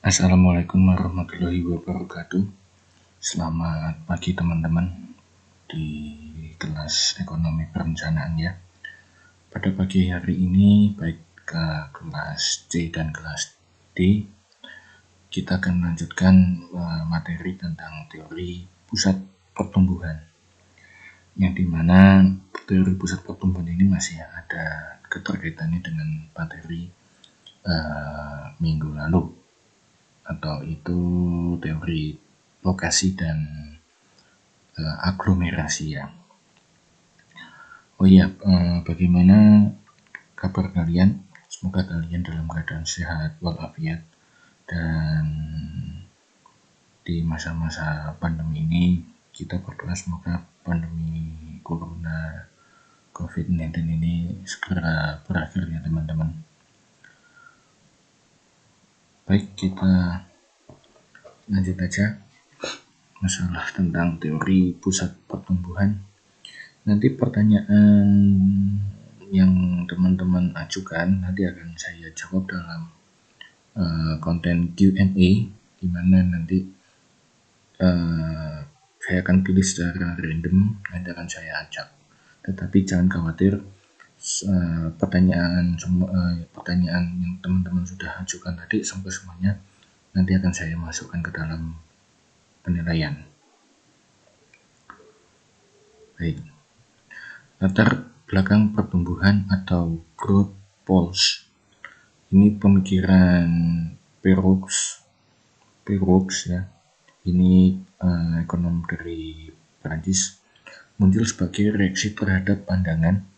Assalamualaikum warahmatullahi wabarakatuh. Selamat pagi teman-teman di kelas ekonomi perencanaan ya. Pada pagi hari ini baik ke kelas C dan kelas D, kita akan melanjutkan materi tentang teori pusat pertumbuhan. Yang dimana teori pusat pertumbuhan ini masih ada keterkaitannya dengan materi minggu lalu, atau itu teori lokasi dan aglomerasi ya. Oh iya, bagaimana kabar kalian? Semoga kalian dalam keadaan sehat walafiat, dan di masa-masa pandemi ini kita berdoa semoga pandemi corona COVID-19 ini segera berakhir ya teman-teman. Baik, kita lanjut aja masalah tentang teori pusat pertumbuhan. Nanti pertanyaan yang teman-teman ajukan nanti akan saya jawab dalam konten Q&A, di mana nanti saya akan pilih secara random, nanti akan saya ajak. Tetapi jangan khawatir, pertanyaan yang teman-teman sudah ajukan tadi sampai semuanya nanti akan saya masukkan ke dalam penilaian. Baik, latar belakang pertumbuhan atau growth pulse. Ini pemikiran Perroux ya. Ini ekonom dari Prancis, muncul sebagai reaksi terhadap pandangan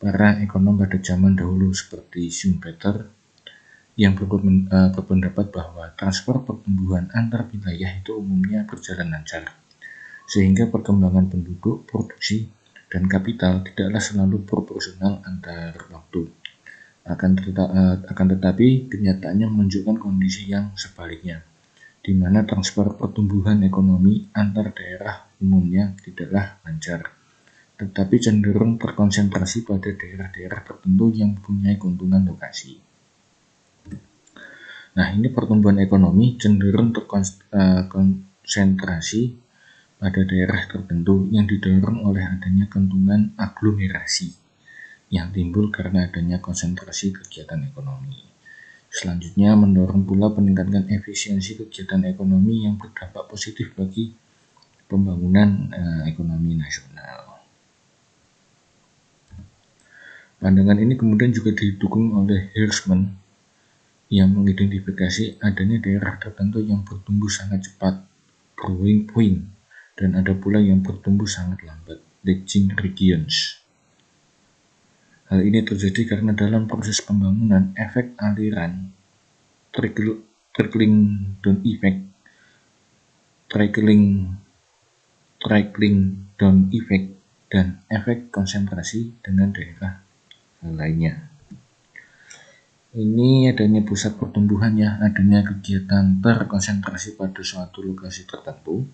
para ekonom pada zaman dahulu seperti Schumpeter yang berpendapat bahwa transfer pertumbuhan antar wilayah itu umumnya berjalan lancar, sehingga perkembangan penduduk, produksi, dan kapital tidaklah selalu proporsional antar waktu. Akan tetapi kenyataannya menunjukkan kondisi yang sebaliknya, di mana transfer pertumbuhan ekonomi antar daerah umumnya tidaklah lancar, tetapi cenderung terkonsentrasi pada daerah-daerah tertentu yang mempunyai keuntungan lokasi. Nah, ini pertumbuhan ekonomi cenderung terkonsentrasi pada daerah tertentu yang didorong oleh adanya keuntungan aglomerasi yang timbul karena adanya konsentrasi kegiatan ekonomi. Selanjutnya, mendorong pula peningkatan efisiensi kegiatan ekonomi yang berdampak positif bagi pembangunan ekonomi nasional. Pandangan ini kemudian juga didukung oleh Hirschman yang mengidentifikasi adanya daerah tertentu yang bertumbuh sangat cepat, growing point, dan ada pula yang bertumbuh sangat lambat, lagging regions. Hal ini terjadi karena dalam proses pembangunan, efek aliran, trickling down effect, dan efek konsentrasi dengan daerah lainnya. Ini adanya pusat pertumbuhan ya, adanya kegiatan terkonsentrasi pada suatu lokasi tertentu.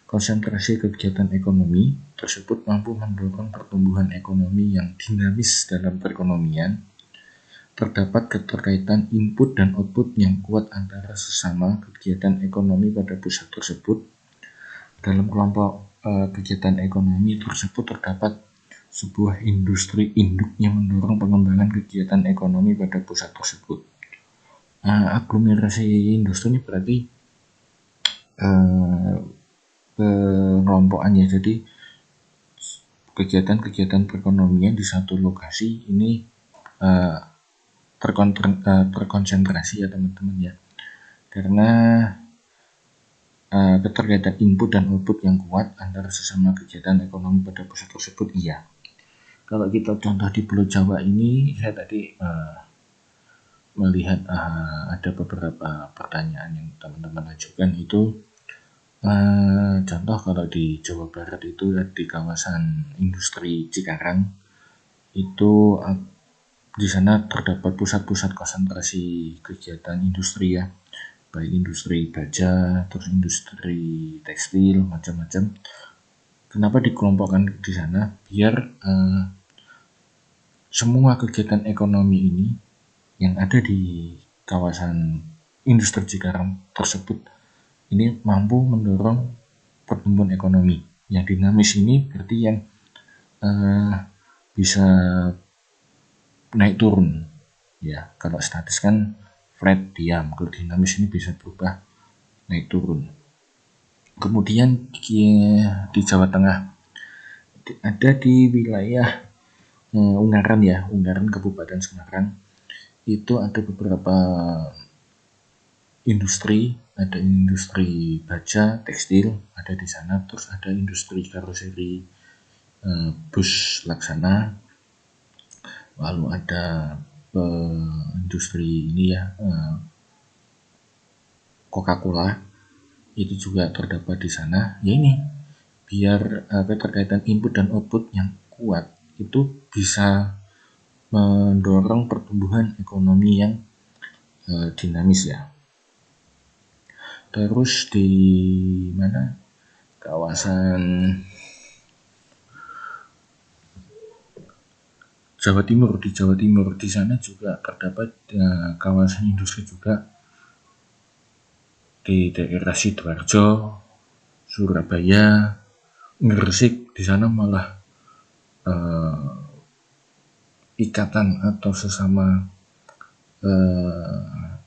Konsentrasi kegiatan ekonomi tersebut mampu mendorong pertumbuhan ekonomi yang dinamis dalam perekonomian. Terdapat keterkaitan input dan output yang kuat antara sesama kegiatan ekonomi pada pusat tersebut. Dalam kelompok kegiatan ekonomi tersebut terdapat sebuah industri induk yang mendorong pengembangan kegiatan ekonomi pada pusat tersebut. Aglomerasi industri ini berarti pengelompokannya, jadi kegiatan perekonomian di satu lokasi ini terkonsentrasi ya teman-teman ya, karena keterkaitan input dan output yang kuat antara sesama kegiatan ekonomi pada pusat tersebut. Iya, kalau kita contoh di Pulau Jawa ini, saya tadi melihat ada beberapa pertanyaan yang teman-teman ajukan itu. Contoh kalau di Jawa Barat itu di kawasan industri Cikarang itu di sana terdapat pusat-pusat konsentrasi kegiatan industri ya, baik industri baja, terus industri tekstil, macam-macam. Kenapa dikelompokkan di sana? Biar semua kegiatan ekonomi ini yang ada di kawasan industri Cikarang tersebut ini mampu mendorong pertumbuhan ekonomi. Yang dinamis ini berarti yang bisa naik turun. Ya, kalau statis kan flat diam, kalau dinamis ini bisa berubah naik turun. Kemudian di Jawa Tengah ada di wilayah Ungaran Kabupaten Semarang itu ada beberapa industri, ada industri baja, tekstil ada di sana, terus ada industri karoseri bus laksana, lalu ada industri ini ya Coca-Cola itu juga terdapat di sana. Ya ini biar keterkaitan input dan output yang kuat itu bisa mendorong pertumbuhan ekonomi yang dinamis ya. Terus di mana kawasan Jawa Timur di sana juga terdapat kawasan industri juga di daerah Sidoarjo, Surabaya, Gresik. Di sana malah ikatan atau sesama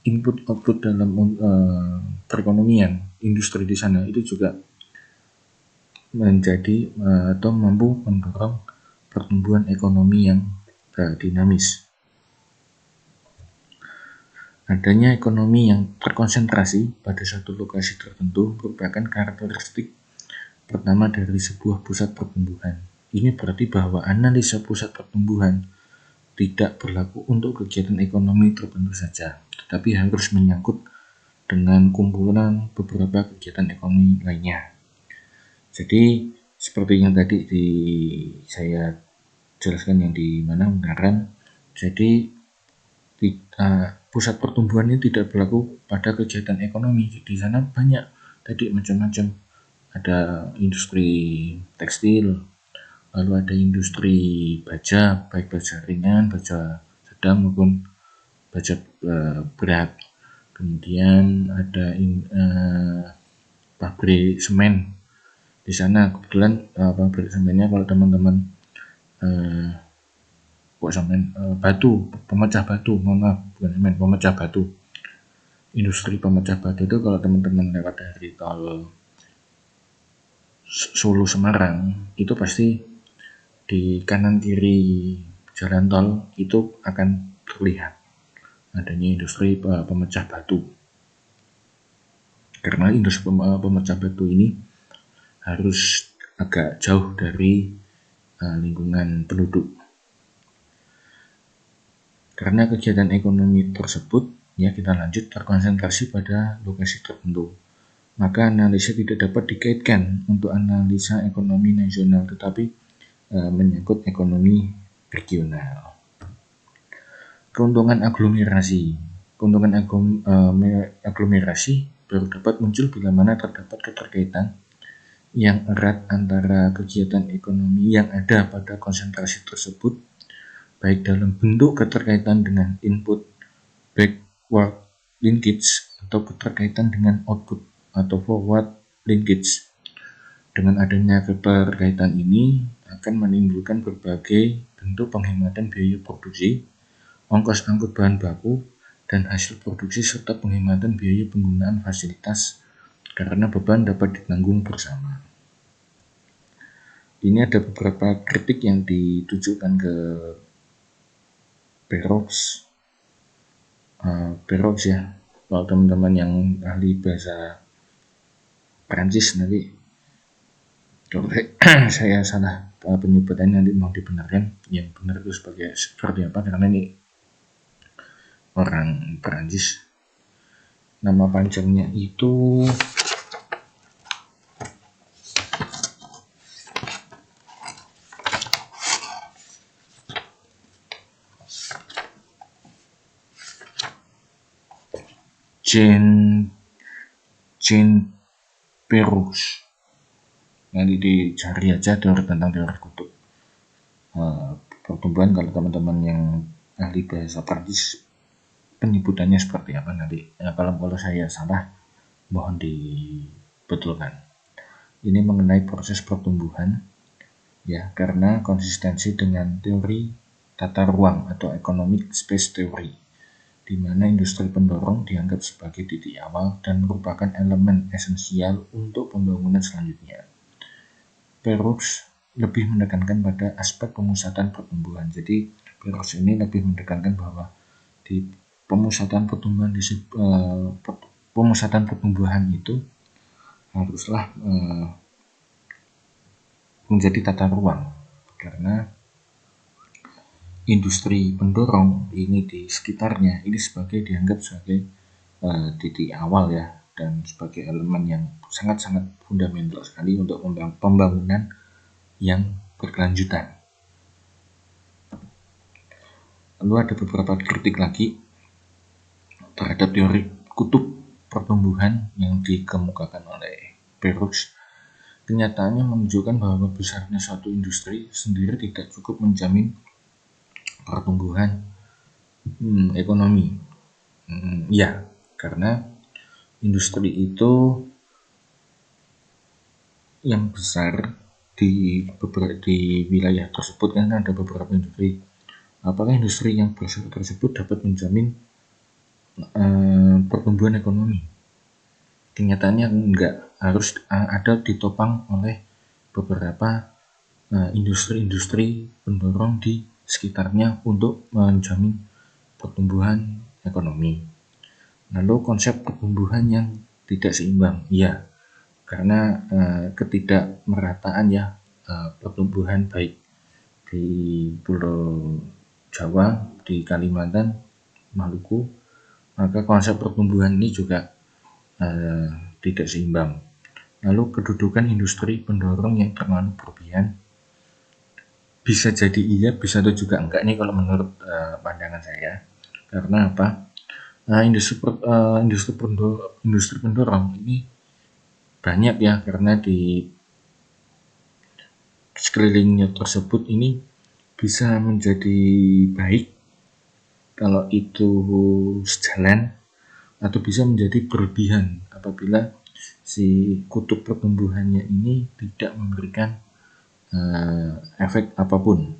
input output dalam perekonomian industri di sana itu juga menjadi atau mampu mendorong pertumbuhan ekonomi yang dinamis. Adanya ekonomi yang terkonsentrasi pada satu lokasi tertentu merupakan karakteristik pertama dari sebuah pusat pertumbuhan. Ini berarti bahwa analisa pusat pertumbuhan tidak berlaku untuk kegiatan ekonomi tertentu saja, tetapi harus menyangkut dengan kumpulan beberapa kegiatan ekonomi lainnya. Jadi seperti yang tadi saya jelaskan yang di mana Ungaran. Jadi pusat pertumbuhan ini tidak berlaku pada kegiatan ekonomi. Di sana banyak tadi macam-macam. Ada industri tekstil, lalu ada industri baja, baik baja ringan, baja sedang maupun baja berat. Kemudian ada pabrik semen di sana. Kebetulan pabrik semennya kalau teman-teman batu, pemecah batu, pemecah batu. Industri pemecah batu itu kalau teman-teman lewat dari tol Solo Semarang itu pasti di kanan kiri jalan tol itu akan terlihat adanya industri pemecah batu. Karena industri pemecah batu ini harus agak jauh dari lingkungan penduduk. Karena kegiatan ekonomi tersebut, ya kita lanjut, terkonsentrasi pada lokasi tertentu. Maka analisa tidak dapat dikaitkan untuk analisa ekonomi nasional, tetapi menyangkut ekonomi regional. Keuntungan aglomerasi. Keuntungan aglomerasi baru dapat muncul bila mana terdapat keterkaitan yang erat antara kegiatan ekonomi yang ada pada konsentrasi tersebut, baik dalam bentuk keterkaitan dengan input backward linkage atau keterkaitan dengan output atau forward linkage. Dengan adanya keterkaitan ini akan menimbulkan berbagai bentuk penghematan biaya produksi, ongkos angkut bahan baku, dan hasil produksi serta penghematan biaya penggunaan fasilitas karena beban dapat ditanggung bersama. Ini ada beberapa kritik yang ditujukan ke Perox ya. Kalau teman-teman yang ahli bahasa Prancis nanti kalau saya salah penyebutannya nanti mau dibenarkan yang benar itu seperti apa, karena ini orang Prancis. Nama panjangnya itu Jean Perox. Nanti dicari aja tentang teori kutub pertumbuhan kalau teman-teman yang ahli bahasa Prancis penyebutannya seperti apa nanti. Kalau saya salah, mohon dibetulkan. Ini mengenai proses pertumbuhan, ya, karena konsistensi dengan teori tata ruang atau economic space theory, di mana industri pendorong dianggap sebagai titik awal dan merupakan elemen esensial untuk pembangunan selanjutnya. Perus lebih menekankan pada aspek pemusatan pertumbuhan. Jadi Perus ini lebih menekankan bahwa di pemusatan pertumbuhan itu haruslah menjadi tata ruang, karena industri pendorong ini di sekitarnya ini dianggap sebagai titik awal ya, dan sebagai elemen yang sangat-sangat fundamental sekali untuk pembangunan yang berkelanjutan. Lalu ada beberapa kritik lagi terhadap teori kutub pertumbuhan yang dikemukakan oleh Perus. Kenyataannya menunjukkan bahwa besarnya suatu industri sendiri tidak cukup menjamin pertumbuhan ekonomi. Ya, karena industri itu yang besar di wilayah tersebut kan ada beberapa industri. Apakah industri yang besar tersebut dapat menjamin pertumbuhan ekonomi? Kenyataannya enggak, harus ada ditopang oleh beberapa industri-industri pendorong di sekitarnya untuk menjamin pertumbuhan ekonomi. Lalu konsep pertumbuhan yang tidak seimbang, ya, karena ketidakmerataan ya pertumbuhan baik di Pulau Jawa, di Kalimantan, Maluku, maka konsep pertumbuhan ini juga tidak seimbang. Lalu kedudukan industri pendorong yang terlalu berlebihan, bisa jadi iya, bisa juga enggak nih kalau menurut pandangan saya. Karena apa? Industri pendorong ini banyak ya, karena di sekelilingnya tersebut ini bisa menjadi baik kalau itu sejalan, atau bisa menjadi berlebihan apabila si kutub pertumbuhannya ini tidak memberikan efek apapun.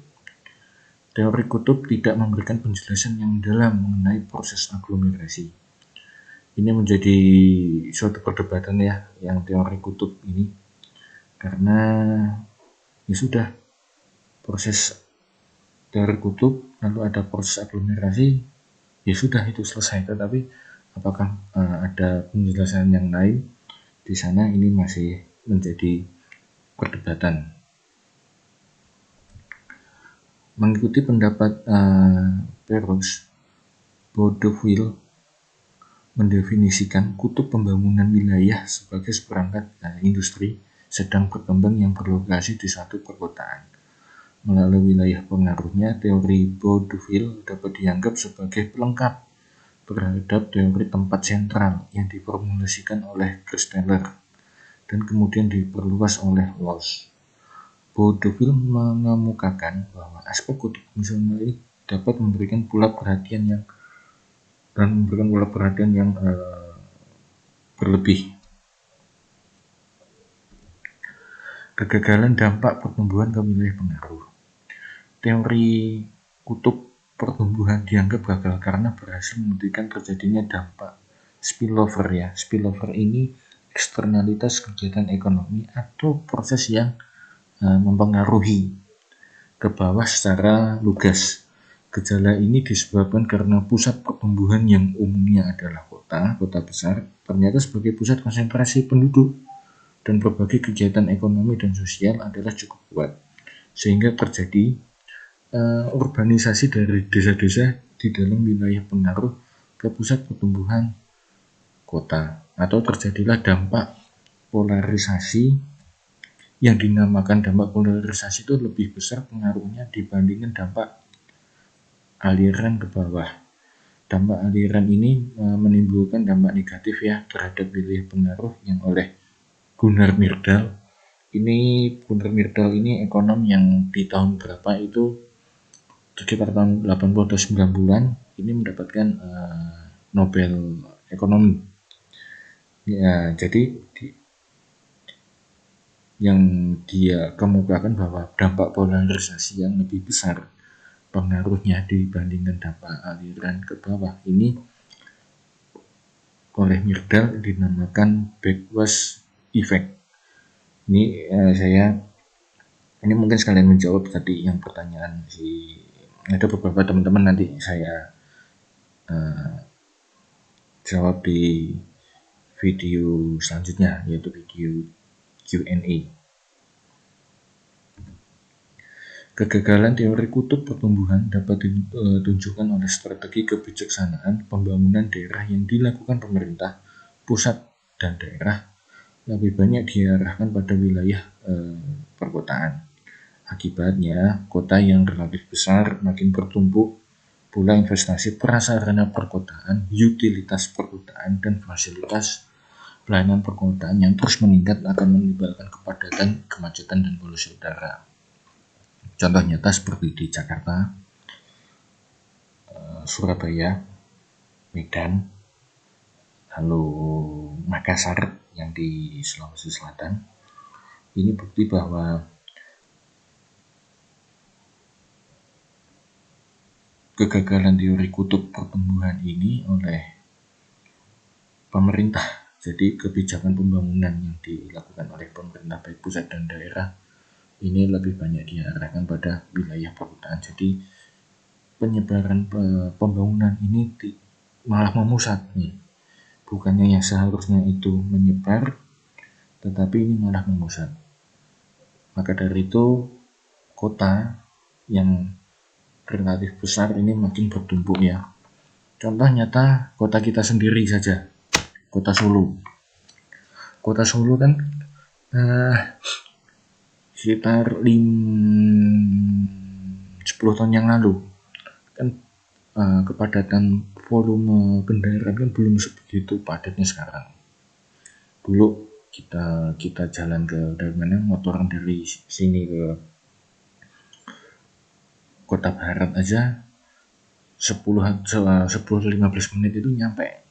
Teori kutub tidak memberikan penjelasan yang dalam mengenai proses aglomerasi. Ini menjadi suatu perdebatan ya, yang teori kutub ini, karena ya sudah, proses teori kutub lalu ada proses aglomerasi, ya sudah, itu selesai. Tetapi apakah ada penjelasan yang lain di sana, ini masih menjadi perdebatan. Mengikuti pendapat Perus, Boudeville mendefinisikan kutub pembangunan wilayah sebagai seperangkat industri sedang berkembang yang berlokasi di suatu perkotaan. Melalui wilayah pengaruhnya, teori Boudeville dapat dianggap sebagai pelengkap terhadap teori tempat sentral yang diformulasikan oleh Christaller dan kemudian diperluas oleh Walsh. Boudeville mengemukakan bahwa aspek kutub fungsional ini dapat memberikan pula perhatian yang berlebih. Kegagalan dampak pertumbuhan ke wilayah pengaruh. Teori kutub pertumbuhan dianggap gagal karena berhasil membuktikan terjadinya dampak spillover ya. Spillover ini eksternalitas kegiatan ekonomi atau proses yang mempengaruhi ke bawah secara lugas. Gejala ini disebabkan karena pusat pertumbuhan yang umumnya adalah kota besar, ternyata sebagai pusat konsentrasi penduduk dan berbagai kegiatan ekonomi dan sosial adalah cukup kuat, sehingga terjadi urbanisasi dari desa-desa di dalam wilayah pengaruh ke pusat pertumbuhan kota, atau terjadilah dampak polarisasi. Yang dinamakan dampak polarisasi itu lebih besar pengaruhnya dibandingkan dampak aliran ke bawah. Dampak aliran ini menimbulkan dampak negatif ya terhadap wilayah pengaruh yang oleh Gunnar Myrdal. Gunnar Myrdal ini ekonom yang di tahun berapa itu sekitar tahun 80 atau 90-an ini mendapatkan Nobel Ekonomi. Ya, jadi yang dia kemukakan bahwa dampak polarisasi yang lebih besar pengaruhnya dibandingkan dampak aliran ke bawah ini oleh Myrdal dinamakan backwash effect. Ini ini mungkin sekalian menjawab tadi yang pertanyaan ada beberapa teman-teman, nanti saya jawab di video selanjutnya, yaitu video Q&A. Kegagalan teori kutub pertumbuhan dapat ditunjukkan oleh strategi kebijaksanaan pembangunan daerah yang dilakukan pemerintah pusat dan daerah lebih banyak diarahkan pada wilayah perkotaan. Akibatnya, kota yang relatif besar makin bertumbuh pula investasi prasarana perkotaan, utilitas perkotaan, dan fasilitas pelayanan perkotaan yang terus meningkat akan menimbulkan kepadatan, kemacetan, dan polusi udara. Contoh nyata seperti di Jakarta, Surabaya, Medan, lalu Makassar yang di Sulawesi Selatan. Ini bukti bahwa kegagalan teori kutub pertumbuhan ini oleh pemerintah. Jadi kebijakan pembangunan yang dilakukan oleh pemerintah baik pusat dan daerah ini lebih banyak diarahkan pada wilayah perkotaan. Jadi penyebaran pembangunan ini malah memusat nih. Bukannya yang seharusnya itu menyebar, tetapi ini malah memusat. Maka dari itu kota yang relatif besar ini makin bertumbuh ya. Contoh nyata kota kita sendiri saja, kota Solo. Kota Solo kan sekitar 10 tahun yang lalu kan kepadatan volume kendaraan kan belum sebegitu padatnya sekarang. Dulu kita jalan dari mana, motoran dari sini ke Kota Barat aja 10-15 menit itu nyampe.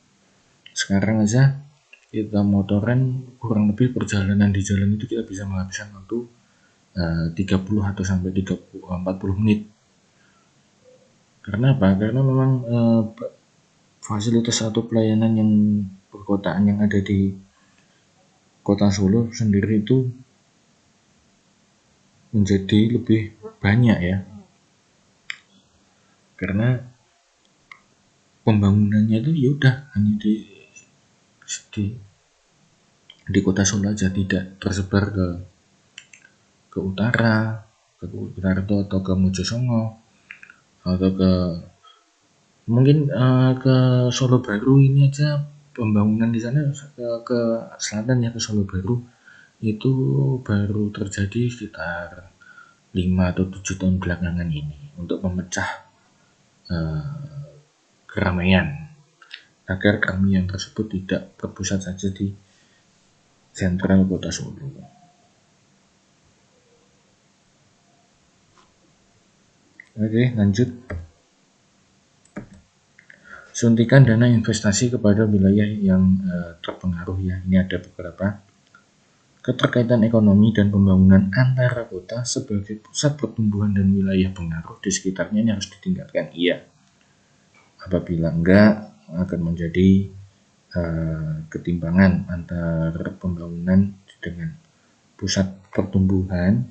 Sekarang aja kita motoran kurang lebih perjalanan di jalan itu kita bisa menghabiskan waktu 30 atau sampai 40 menit. Karena apa? Karena memang fasilitas atau pelayanan yang perkotaan yang ada di Kota Solo sendiri itu menjadi lebih banyak ya. Karena pembangunannya itu ya udah hanya di Kota Solo aja, tidak tersebar ke utara itu atau ke Mojosongo atau mungkin ke Solo Baru. Ini aja pembangunan di sana ke selatan ya, ke Solo Baru itu baru terjadi sekitar 5 atau 7 tahun belakangan ini untuk memecah keramaian agar keramaian tersebut tidak berpusat saja di sentral Kota Solo. Oke, lanjut. Suntikan dana investasi kepada wilayah yang terpengaruh ya. Ini ada beberapa. Keterkaitan ekonomi dan pembangunan antara kota sebagai pusat pertumbuhan dan wilayah pengaruh di sekitarnya ini harus ditingkatkan. Iya. Apabila enggak, akan menjadi ketimpangan antara pembangunan dengan pusat pertumbuhan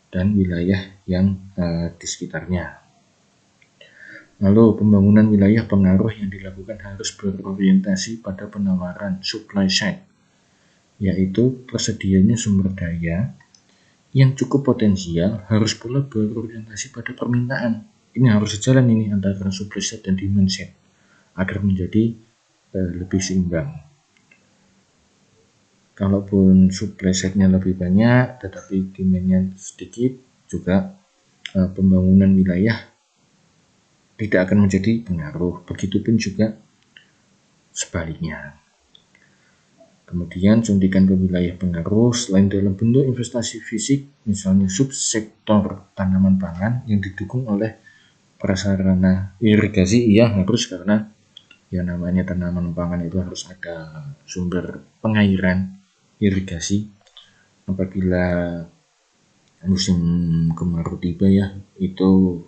dan wilayah yang di sekitarnya. Lalu pembangunan wilayah pengaruh yang dilakukan harus berorientasi pada penawaran supply side, yaitu tersedianya sumber daya yang cukup potensial harus pula berorientasi pada permintaan. Ini harus sejalan ini antara supply side dan demand side agar menjadi lebih seimbang. Kalaupun supply side-nya lebih banyak tetapi demand-nya sedikit, juga pembangunan wilayah tidak akan menjadi pengaruh. Begitupun juga sebaliknya. Kemudian suntikan ke wilayah pengaruh selain dalam bentuk investasi fisik, misalnya subsektor tanaman pangan yang didukung oleh prasarana irigasi iya harus, karena ya namanya tanaman pangan itu harus ada sumber pengairan irigasi. Apabila musim kemarau tiba ya, itu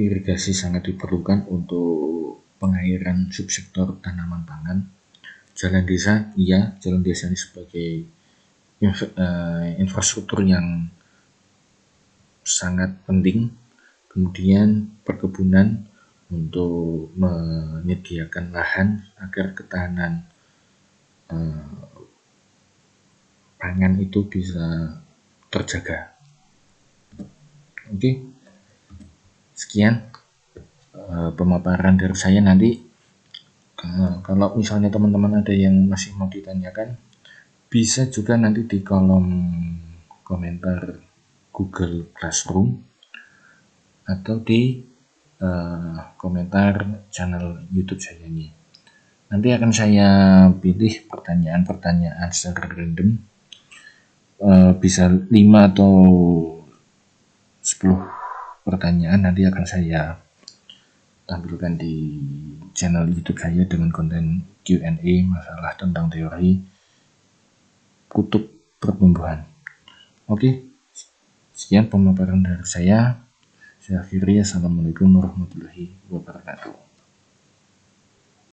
irigasi sangat diperlukan untuk pengairan subsektor tanaman pangan. Jalan desa, iya, jalan desa ini sebagai infrastruktur yang sangat penting. Kemudian perkebunan untuk menyediakan lahan agar ketahanan pangan itu bisa terjaga. Oke, sekian pemaparan dari saya. Nanti kalau misalnya teman-teman ada yang masih mau ditanyakan, bisa juga nanti di kolom komentar Google Classroom atau di komentar channel YouTube saya ini. Nanti akan saya pilih pertanyaan-pertanyaan secara random, bisa 5 atau 10 pertanyaan nanti akan saya tampilkan di channel YouTube saya dengan konten Q&A masalah tentang teori kutub pertumbuhan. Oke, sekian pemaparan dari saya. Saya akhiri. Assalamualaikum warahmatullahi wabarakatuh.